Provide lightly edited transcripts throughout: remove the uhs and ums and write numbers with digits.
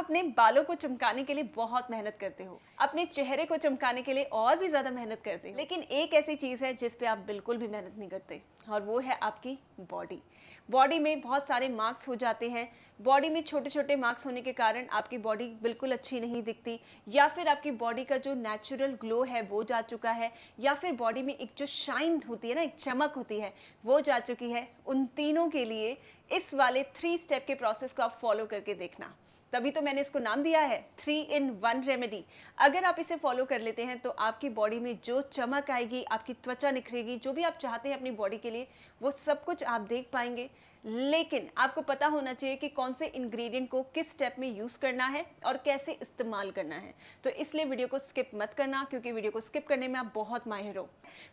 अपने बालों को चमकाने के लिए बहुत मेहनत करते हो, अपने चेहरे को चमकाने के लिए और भी ज्यादा मेहनत करते हो, लेकिन एक ऐसी चीज है जिस पे आप बिल्कुल भी मेहनत नहीं करते और वो है आपकी बॉडी। बॉडी में बहुत सारे मार्क्स हो जाते हैं। बॉडी में छोटे छोटे मार्क्स होने के कारण आपकी बॉडी बिल्कुल अच्छी नहीं दिखती, या फिर आपकी बॉडी का जो नेचुरल ग्लो है वो जा चुका है, या फिर बॉडी में एक जो शाइन होती है ना, एक चमक होती है, वो जा चुकी है। उन तीनों के लिए इस वाले 3 स्टेप के प्रोसेस को आप फॉलो करके देखना। तभी तो मैंने इसको नाम दिया है 3 in 1 रेमेडी। अगर आप इसे फॉलो कर लेते हैं तो आपकी बॉडी में जो चमक आएगी, आपकी त्वचा निखरेगी, जो भी आप चाहते हैं अपनी बॉडी के लिए, वो सब कुछ आप देख पाएंगे। लेकिन आपको पता होना चाहिए कि कौन से इंग्रेडिएंट को किस स्टेप में यूज करना है और कैसे इस्तेमाल करना है। तो इसलिए वीडियो को स्किप मत करना, क्योंकि वीडियो को स्किप करने में आप बहुत माहिर हो।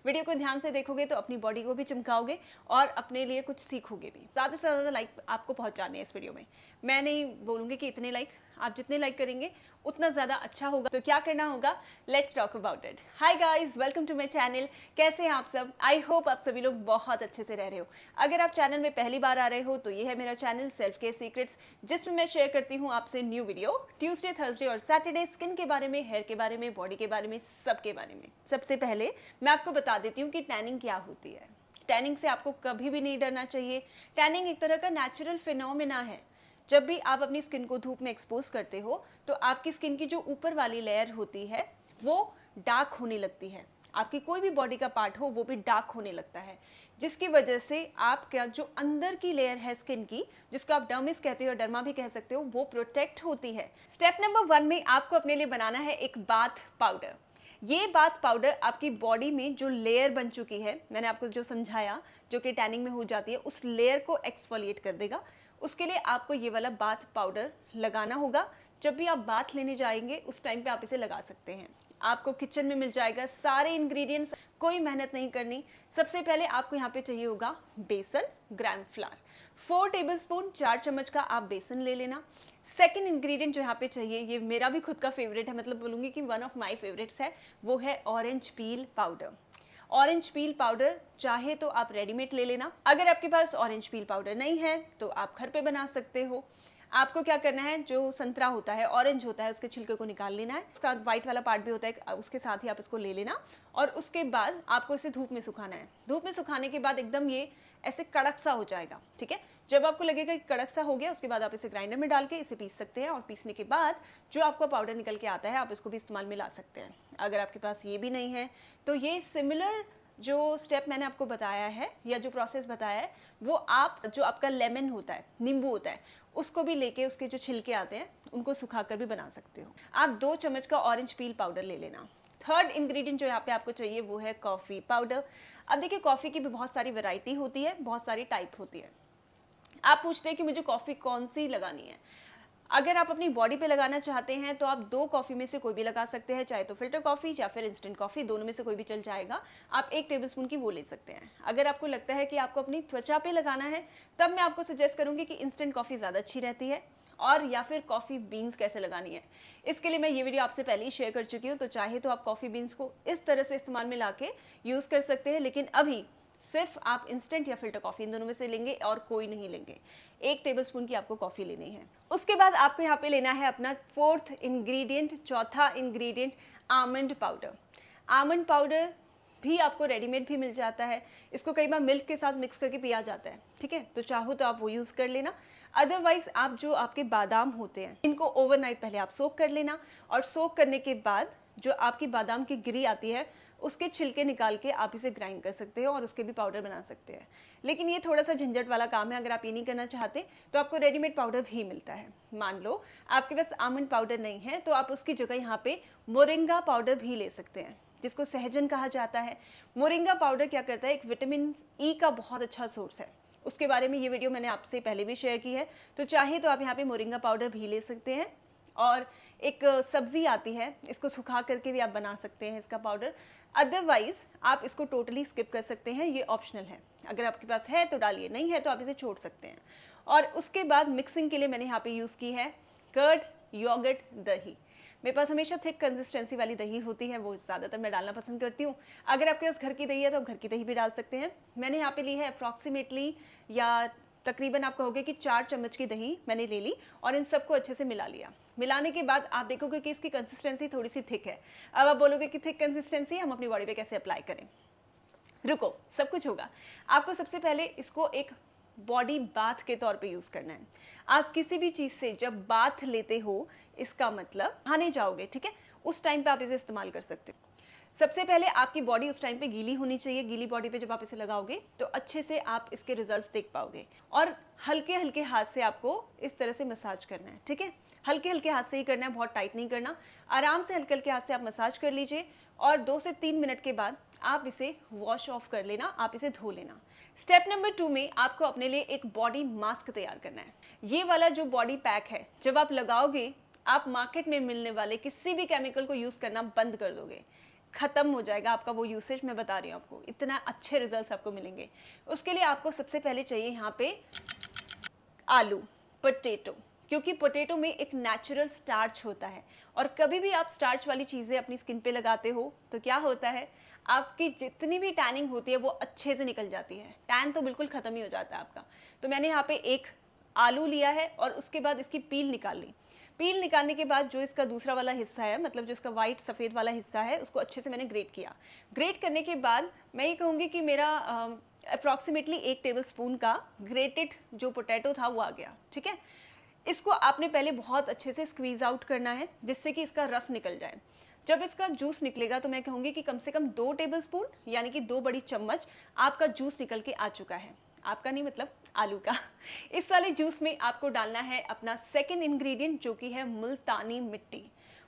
वीडियो को ध्यान से देखोगे तो अपनी बॉडी को भी चमकाओगे और अपने लिए कुछ सीखोगे भी। ज़्यादा से ज़्यादा लाइक आपको पहुंचाने हैं इस वीडियो में। मैं नहीं बोलूँगी कि इतने लाइक, आप जितने लाइक करेंगे उतना ज़्यादा अच्छा होगा। तो क्या करना होगा, let's talk about it. Hi guys, welcome to my channel. कैसे हैं आप सब? आई होप आप सभी लोग बहुत अच्छे से रह रहे हो। अगर आप चैनल में पहली बार आ रहे हो तो ये है मेरा चैनल सेल्फ केयर सीक्रेट्स, जिसमें मैं शेयर करती हूँ आपसे न्यू वीडियो ट्यूसडे, थर्सडे और सैटरडे, स्किन के बारे में, हेयर के बारे में, बॉडी के बारे में, सबके बारे में। सबसे पहले मैं आपको बता देती हूँ कि टैनिंग क्या होती है। टैनिंग से आपको कभी भी नहीं डरना चाहिए। टैनिंग एक तरह का नेचुरल फिनोमेना है। जब भी आप अपनी स्किन को धूप में एक्सपोज करते हो तो आपकी स्किन की जो ऊपर वाली लेयर होती है वो डार्क होने लगती है। आपकी कोई भी बॉडी का पार्ट हो वो भी डार्क होने लगता है, जिसकी वजह से आपका जो अंदर की लेयर है स्किन की, जिसको आप डर्मिस कहते हो, डर्मा भी कह सकते हो, वो प्रोटेक्ट होती है। स्टेप नंबर 1 में आपको अपने लिए बनाना है एक बाथ पाउडर। ये बाथ पाउडर आपकी बॉडी में जो लेयर बन चुकी है, मैंने आपको जो समझाया, जो कि टैनिंग में हो जाती है, उस लेयर को एक्सफोलिएट कर देगा। उसके लिए आपको ये वाला बाथ पाउडर लगाना होगा। जब भी आप बाथ लेने जाएंगे उस टाइम पे आप इसे लगा सकते हैं। आपको किचन में मिल जाएगा सारे इंग्रेडिएंट्स, कोई मेहनत नहीं करनी। सबसे पहले आपको यहाँ पे चाहिए होगा बेसन, ग्राम फ्लावर, 4 टेबलस्पून, 4 चम्मच का आप बेसन ले लेना। सेकेंड इंग्रेडिएंट जो यहाँ पे चाहिए, ये मेरा भी खुद का फेवरेट है, मतलब बोलूँगी कि वन ऑफ माई फेवरेट्स है, वो है orange peel powder. Orange peel powder चाहे तो आप रेडीमेड ले लेना। अगर आपके पास ऑरेंज पील पाउडर नहीं है तो आप घर पे बना सकते हो। आपको क्या करना है, जो संतरा होता है, ऑरेंज होता है, उसके छिलके को निकाल लेना है। उसका व्हाइट वाला पार्ट भी होता है, उसके साथ ही आप इसको ले लेना और उसके बाद आपको इसे धूप में सुखाना है। धूप में सुखाने के बाद एकदम ये ऐसे कड़क सा हो जाएगा, ठीक है। जब आपको लगेगा कि कड़क सा हो गया, उसके बाद आप इसे ग्राइंडर में डाल के इसे पीस सकते हैं और पीसने के बाद जो आपका पाउडर निकल के आता है आप इसको भी इस्तेमाल में ला सकते हैं। अगर आपके पास ये भी नहीं है तो ये सिमिलर जो स्टेप मैंने आपको बताया है या जो प्रोसेस बताया है, वो आप जो आपका लेमन होता है, नींबू होता है, उसको भी लेके उसके जो छिलके आते हैं उनको सुखाकर भी बना सकते हो। आप 2 चम्मच का ऑरेंज पील पाउडर ले लेना। थर्ड इंग्रेडिएंट जो यहाँ पे आपको चाहिए वो है कॉफ़ी पाउडर। अब देखिए, कॉफ़ी की भी बहुत सारी वैरायटी होती है, बहुत सारी टाइप होती है। आप पूछते हैं कि मुझे कॉफ़ी कौन सी लगानी है। अगर आप अपनी बॉडी पे लगाना चाहते हैं तो आप 2 कॉफ़ी में से कोई भी लगा सकते हैं, चाहे तो फिल्टर कॉफ़ी या फिर इंस्टेंट कॉफ़ी, दोनों में से कोई भी चल जाएगा। आप 1 टेबलस्पून की वो ले सकते हैं। अगर आपको लगता है कि आपको अपनी त्वचा पे लगाना है तब मैं आपको सजेस्ट करूंगी कि इंस्टेंट कॉफ़ी ज़्यादा अच्छी रहती है, और या फिर कॉफ़ी बीन्स कैसे लगानी है, इसके लिए मैं ये वीडियो आपसे पहले ही शेयर कर चुकी हूँ। तो चाहे तो आप कॉफ़ी बीन्स को इस तरह से इस्तेमाल में ला के यूज़ कर सकते हैं, लेकिन अभी सिर्फ आप इंस्टेंट या फिल्टर कॉफ़ी, इन दोनों में से लेंगे और कोई नहीं लेंगे। 1 टेबलस्पून की आपको कॉफ़ी लेनी है। उसके बाद आपको यहाँ पे लेना है अपना 4th इंग्रेडिएंट, चौथा ingredient, almond powder. Almond powder भी आपको रेडीमेड भी मिल जाता है। इसको कई बार मिल्क के साथ मिक्स करके पिया जाता है, ठीक है, तो चाहो तो आप वो यूज़ कर लेना। अदरवाइज आप जो आपके बादाम होते हैं इनको ओवरनाइट पहले आप सोक कर लेना, और सोक करने के बाद जो आपकी बादाम की गिरी आती है उसके छिलके निकाल के आप इसे ग्राइंड कर सकते हो और उसके भी पाउडर बना सकते हैं। लेकिन ये थोड़ा सा झंझट वाला काम है। अगर आप ये नहीं करना चाहते तो आपको रेडीमेड पाउडर भी मिलता है। मान लो आपके पास आमंड पाउडर नहीं है तो आप उसकी जगह यहाँ पे मोरिंगा पाउडर भी ले सकते हैं, जिसको सहजन कहा जाता है। मोरिंगा पाउडर क्या करता है, एक विटामिन ई का बहुत अच्छा सोर्स है। उसके बारे में ये वीडियो मैंने आपसे पहले भी शेयर की है, तो चाहे तो आप यहाँ पे मोरिंगा पाउडर भी ले सकते हैं। और एक सब्जी आती है, इसको सुखा करके भी आप बना सकते हैं इसका पाउडर। अदरवाइज आप इसको टोटली स्किप कर सकते हैं, ये ऑप्शनल है। अगर आपके पास है तो डालिए, नहीं है तो आप इसे छोड़ सकते हैं। और उसके बाद मिक्सिंग के लिए मैंने यहाँ पे यूज़ की है कर्ड, योगर्ट, दही। मेरे पास हमेशा थिक कंसिस्टेंसी वाली दही होती है, वो ज़्यादातर मैं डालना पसंद करती हूँ। अगर आपके पास घर की दही है तो आप घर की दही भी डाल सकते हैं। मैंने यहाँ पे ली है अप्रॉक्सीमेटली या तकरीबन आप कहोगे कि 4 चम्मच की दही मैंने ले ली और इन सबको अच्छे से मिला लिया। मिलाने के बाद आप देखोगे कि इसकी कंसिस्टेंसी थोड़ी सी थिक है। अब आप बोलोगे कि थिक कंसिस्टेंसी हम अपनी बॉडी पे कैसे अप्लाई करें। रुको, सब कुछ होगा। आपको सबसे पहले इसको एक बॉडी बाथ के तौर पे यूज करना है। आप किसी भी चीज से जब बाथ लेते हो, इसका मतलब नहाने जाओगे, ठीक है, उस टाइम पे आप इसे इस्तेमाल कर सकते हो। सबसे पहले आपकी बॉडी उस टाइम पे गीली होनी चाहिए। गीली बॉडी पे जब आप इसे लगाओगे तो अच्छे से आप इसके रिजल्ट्स देख पाओगे। और हल्के हल्के हाथ से आपको इस तरह से मसाज करना है, ठीक है, हल्के हल्के हाथ से ही करना है, बहुत टाइट नहीं करना। आराम से हल्के हल्के हाथ से आप मसाज कर लीजिए और 2 से 3 मिनट के बाद आप इसे वॉश ऑफ कर लेना, आप इसे धो लेना। स्टेप नंबर 2 में आपको अपने लिए एक बॉडी मास्क तैयार करना है। ये वाला जो बॉडी पैक है, जब आप लगाओगे आप मार्केट में मिलने वाले किसी भी केमिकल को यूज करना बंद कर दोगे, खत्म हो जाएगा आपका वो यूसेज। मैं बता रही हूँ आपको, इतना अच्छे रिजल्ट्स आपको मिलेंगे। उसके लिए आपको सबसे पहले चाहिए यहाँ पे आलू, पोटैटो, क्योंकि पोटैटो में एक नेचुरल स्टार्च होता है और कभी भी आप स्टार्च वाली चीज़ें अपनी स्किन पे लगाते हो तो क्या होता है, आपकी जितनी भी टैनिंग होती है वो अच्छे से निकल जाती है। टैन तो बिल्कुल ख़त्म ही हो जाता है आपका। तो मैंने यहाँ पे एक आलू लिया है और उसके बाद इसकी पील निकाल ली। पील निकालने के बाद जो इसका दूसरा वाला हिस्सा है, मतलब जो इसका वाइट सफ़ेद वाला हिस्सा है, उसको अच्छे से मैंने ग्रेट किया। ग्रेट करने के बाद मैं ये कहूँगी कि मेरा अप्रॉक्सीमेटली 1 टेबल स्पून का ग्रेटेड जो पोटैटो था वो आ गया, ठीक है। इसको आपने पहले बहुत अच्छे से स्क्वीज आउट करना है जिससे कि इसका रस निकल जाए। जब इसका जूस निकलेगा तो मैं कहूँगी कि कम से कम 2 टेबल स्पून यानी कि 2 बड़ी चम्मच आपका जूस निकल के आ चुका है। आपका नहीं, मतलब आलू का। इस वाले जूस में आपको डालना है अपना सेकंड इंग्रेडिएंट जो कि है मुल्तानी मिट्टी।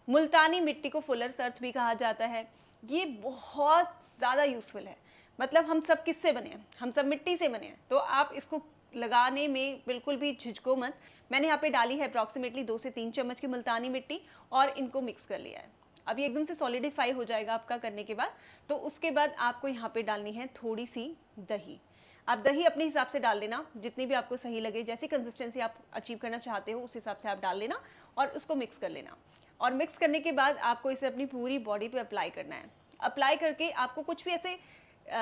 मुल्तानी मिट्टी को फुलर्स अर्थ भी कहा जाता है। ये बहुत ज़्यादा यूजफुल है। मतलब हम सब किससे बने हैं? हम सब मिट्टी से बने हैं। तो आप इसको लगाने में बिल्कुल भी झिझको मत। मैंने यहाँ पे डाली है अप्रॉक्सीमेटली 2 से 3 चम्मच की मुल्तानी मिट्टी और इनको मिक्स कर लिया है। अब ये एकदम से सॉलिडिफाई हो जाएगा आपका करने के बाद। तो उसके बाद आपको यहाँ पे डालनी है थोड़ी सी दही। आप दही अपने हिसाब से डाल लेना, जितनी भी आपको सही लगे, जैसी कंसिस्टेंसी आप अचीव करना चाहते हो उस हिसाब से आप डाल लेना और उसको मिक्स कर लेना। और मिक्स करने के बाद आपको इसे अपनी पूरी बॉडी पे अप्लाई करना है। अप्लाई करके आपको कुछ भी ऐसे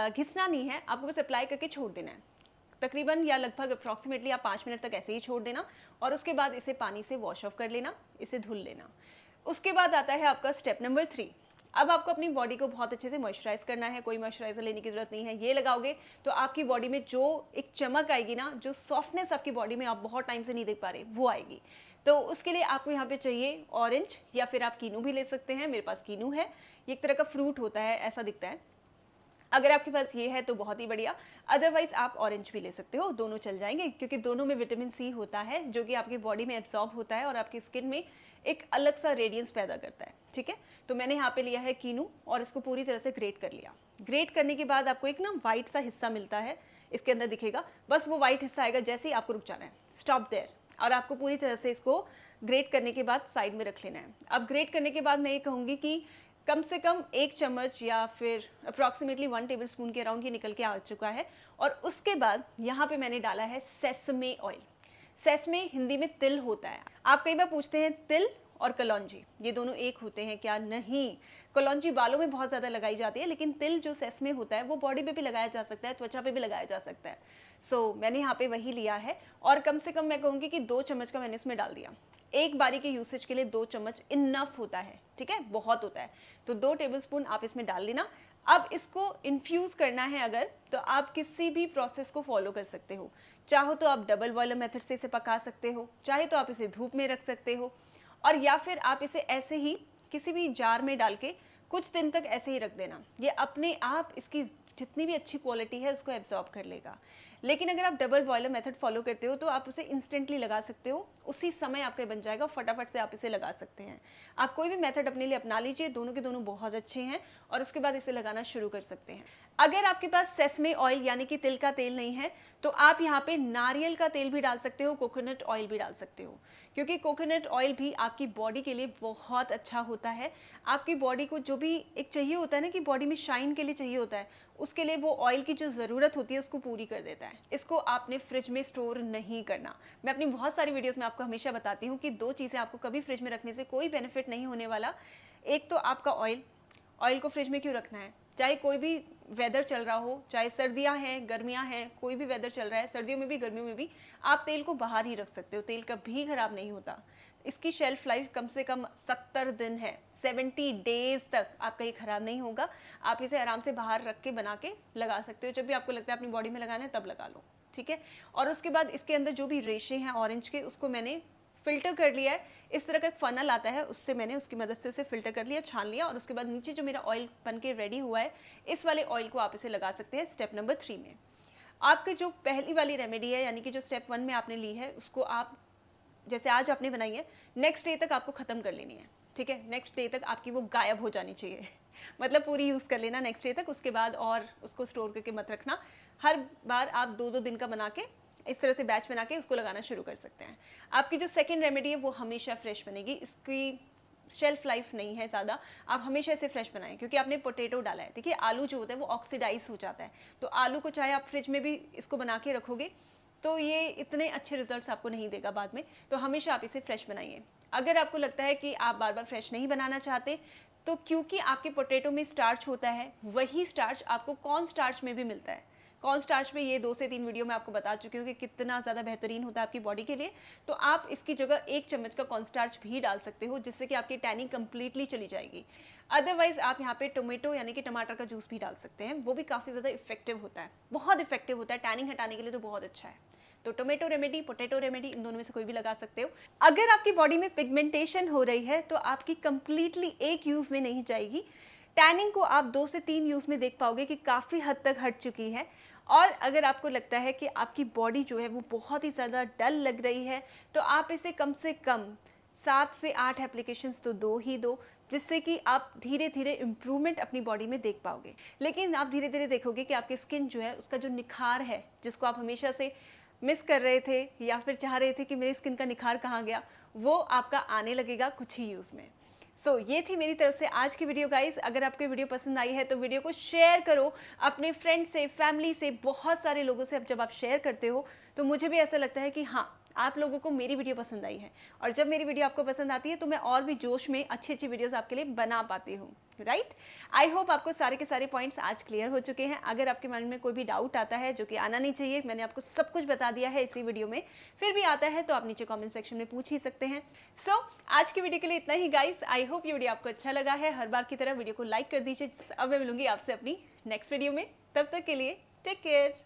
घिसना नहीं है, आपको बस अप्लाई करके छोड़ देना है। तकरीबन या लगभग अप्रॉक्सीमेटली आप 5 मिनट तक ऐसे ही छोड़ देना और उसके बाद इसे पानी से वॉश ऑफ कर लेना, इसे धुल लेना। उसके बाद आता है आपका स्टेप नंबर 3। अब आपको अपनी बॉडी को बहुत अच्छे से मॉइस्चराइज करना है। कोई मॉइस्चराइजर लेने की जरूरत नहीं है। ये लगाओगे तो आपकी बॉडी में जो एक चमक आएगी ना, जो सॉफ्टनेस आपकी बॉडी में आप बहुत टाइम से नहीं देख पा रहे, वो आएगी। तो उसके लिए आपको यहाँ पे चाहिए ऑरेंज या फिर आप कीनू भी ले सकते हैं। मेरे पास कीनू है, ये एक तरह का फ्रूट होता है, ऐसा दिखता है। अगर आपके पास ये है तो बहुत ही बढ़िया, अदरवाइज आप ऑरेंज भी ले सकते हो, दोनों चल जाएंगे क्योंकि दोनों में विटामिन सी होता है जो कि आपकी बॉडी में एब्जॉर्ब होता है और आपकी स्किन में एक अलग सा रेडियंस पैदा करता है, ठीक है। तो मैंने यहाँ पे लिया है कीनू और इसको पूरी तरह से ग्रेट कर लिया। ग्रेट करने के बाद आपको एक ना वाइट सा हिस्सा मिलता है, इसके अंदर दिखेगा, बस वो वाइट हिस्सा आएगा जैसे ही आपको रुक जाना है, स्टॉप देयर। और आपको पूरी तरह से इसको ग्रेट करने के बाद साइड में रख लेना है। अब ग्रेट करने के बाद मैं ये कहूँगी कि कम से कम 1 चम्मच या फिर अप्रॉक्सीमेटली 1 टेबल स्पून के अराउंड ये निकल के आ चुका है। और उसके बाद यहाँ पे मैंने डाला है सेसमे ऑयल। सेसमे हिंदी में तिल होता है। आप कई बार पूछते हैं तिल और कलौंजी ये दोनों एक होते हैं क्या? नहीं, कलौंजी बालों में बहुत ज़्यादा लगाई जाती है, लेकिन तिल जो सेसमे होता है वो बॉडी पे भी लगाया जा सकता है, त्वचा पे भी लगाया जा सकता है। सो मैंने यहाँ पे वही लिया है और कम से कम मैं कहूँगी कि 2 चम्मच का मैंने इसमें डाल दिया। एक बारी के यूसेज के लिए 2 चम्मच इनफ होता है, ठीक है, बहुत होता है। तो 2 टेबलस्पून आप इसमें डाल लेना। अब इसको इन्फ्यूज करना है अगर, तो आप किसी भी प्रोसेस को फॉलो कर सकते हो। चाहो तो आप डबल बॉयलर मेथड से इसे पका सकते हो, चाहे तो आप इसे धूप में रख सकते हो, और या फिर आप इसे ऐसे ही किसी भी जार में डाल के कुछ दिन तक ऐसे ही रख देना। ये अपने आप इसकी जितनी भी अच्छी क्वालिटी है उसको एब्जॉर्ब कर लेगा। लेकिन अगर आप डबल बॉयलर मेथड फॉलो करते हो तो आप उसे इंस्टेंटली लगा सकते हो, उसी समय आपका बन जाएगा, फटाफट से आप इसे लगा सकते हैं। आप कोई भी मेथड अपने लिए अपना लीजिए, दोनों के दोनों बहुत अच्छे हैं, और उसके बाद इसे लगाना शुरू कर सकते हैं। अगर आपके पास सेसमे ऑयल यानी कि तिल का तेल नहीं है तो आप यहाँ पे नारियल का तेल भी डाल सकते हो, कोकोनट ऑयल भी डाल सकते हो, क्योंकि कोकोनट ऑयल भी आपकी बॉडी के लिए बहुत अच्छा होता है। आपकी बॉडी को जो भी एक चाहिए होता है ना कि बॉडी में शाइन के लिए चाहिए होता है, उसके लिए वो ऑयल की जो ज़रूरत होती है उसको पूरी कर देता है। इसको आपने फ्रिज में स्टोर नहीं करना। मैं अपनी बहुत सारी वीडियोस में आपको हमेशा बताती हूँ कि 2 चीज़ें आपको कभी फ्रिज में रखने से कोई बेनिफिट नहीं होने वाला। एक तो आपका ऑयल को फ्रिज में क्यों रखना है, चाहे कोई भी वेदर चल रहा हो, चाहे सर्दियां हैं, गर्मियां हैं, कोई भी वेदर चल रहा है, सर्दियों में भी गर्मियों में भी आप तेल को बाहर ही रख सकते हो, तेल कभी खराब नहीं होता। इसकी शेल्फ लाइफ कम से कम 70 दिन है, 70 डेज तक आपका ये खराब नहीं होगा। आप इसे आराम से बाहर रख के बना के लगा सकते हो, जब भी आपको लगता है अपनी बॉडी में लगाना है तब लगा लो, ठीक है। और उसके बाद इसके अंदर जो भी रेशे हैं ऑरेंज के, उसको मैंने फिल्टर कर लिया है। इस तरह का एक फनल आता है, उससे मैंने उसकी मदद से उसे फिल्टर कर लिया, छान लिया, और उसके बाद नीचे जो मेरा ऑयल बन के रेडी हुआ है, इस वाले ऑयल को आप इसे लगा सकते हैं स्टेप नंबर 3 में। आपकी जो पहली वाली रेमेडी है, यानी कि जो स्टेप 1 में आपने ली है, उसको आप जैसे आज आपने बनाई है, नेक्स्ट डे तक आपको खत्म कर लेनी है, ठीक है। नेक्स्ट डे तक आपकी वो गायब हो जानी चाहिए मतलब पूरी यूज़ कर लेना नेक्स्ट डे तक, उसके बाद और उसको स्टोर करके मत रखना। हर बार आप 2-2 दिन का बना के इस तरह से बैच बना के उसको लगाना शुरू कर सकते हैं। आपकी जो सेकंड रेमेडी है वो हमेशा फ्रेश बनेगी, इसकी शेल्फ लाइफ नहीं है ज़्यादा। आप हमेशा इसे फ्रेश बनाएं, क्योंकि आपने पोटैटो डाला है। देखिए आलू जो होता है वो ऑक्सीडाइज हो जाता है, तो आलू को चाहे आप फ्रिज में भी इसको बना के रखोगे तो ये इतने अच्छे रिजल्ट्स आपको नहीं देगा बाद में, तो हमेशा आप इसे फ्रेश बनाइए। अगर आपको लगता है कि आप बार बार फ्रेश नहीं बनाना चाहते, तो क्योंकि आपके पोटैटो में स्टार्च होता है, वही स्टार्च आपको कॉर्न स्टार्च में भी मिलता है। कॉर्न स्टार्च में ये 2 से 3 वीडियो में आपको बता चुकी हूँ कि कितना ज़्यादा बेहतरीन होता है आपकी बॉडी के लिए। तो आप इसकी जगह 1 चम्मच का कॉर्न स्टार्च भी डाल सकते हो, जिससे कि आपकी टैनिंग कंप्लीटली चली जाएगी। अदरवाइज आप यहाँ पे टोमेटो यानी कि टमाटर का जूस भी डाल सकते हैं, वो भी काफ़ी ज़्यादा इफेक्टिव होता है, बहुत इफेक्टिव होता है, टैनिंग हटाने के लिए तो बहुत अच्छा है। तो टोमेटो रेमेडी, पोटैटो रेमेडी, इन दोनों में से कोई भी लगा सकते हो। अगर आपकी बॉडी में पिगमेंटेशन हो रही है तो आपकी कंप्लीटली एक यूज़ में नहीं जाएगी, टैनिंग को आप 2 से 3 यूज़ में देख पाओगे कि काफ़ी हद तक हट चुकी है। और अगर आपको लगता है कि आपकी बॉडी जो है वो बहुत ही ज़्यादा डल लग रही है, तो आप इसे कम से कम 7 से 8 एप्लीकेशंस तो दो ही दो, जिससे कि आप धीरे धीरे इम्प्रूवमेंट अपनी बॉडी में देख पाओगे। लेकिन आप धीरे धीरे देखोगे कि आपकी स्किन जो है उसका जो निखार है, जिसको आप हमेशा से मिस कर रहे थे या फिर चाह रहे थे कि मेरी स्किन का निखार कहाँ गया, वो आपका आने लगेगा कुछ ही यूज़ में। सो ये थी मेरी तरफ से आज की वीडियो गाइस। अगर आपको वीडियो पसंद आई है तो वीडियो को शेयर करो अपने फ्रेंड से, फैमिली से, बहुत सारे लोगों से। अब जब आप शेयर करते हो तो मुझे भी ऐसा लगता है कि हाँ, आप लोगों को मेरी वीडियो पसंद आई है, और जब मेरी वीडियो आपको पसंद आती है तो मैं और भी जोश में अच्छी अच्छी वीडियोस आपके लिए बना पाती हूँ, राइट। आई होप आपको सारे के सारे पॉइंट्स आज क्लियर हो चुके हैं। अगर आपके मन में कोई भी डाउट आता है, जो कि आना नहीं चाहिए, मैंने आपको सब कुछ बता दिया है इसी वीडियो में, फिर भी आता है तो आप नीचे कॉमेंट सेक्शन में पूछ ही सकते हैं। सो आज की वीडियो के लिए इतना ही गाइस। आई होप ये वीडियो आपको अच्छा लगा है। हर बार की तरह वीडियो को लाइक कर दीजिए। अब मैं मिलूंगी आपसे अपनी नेक्स्ट वीडियो में, तब तक के लिए टेक केयर।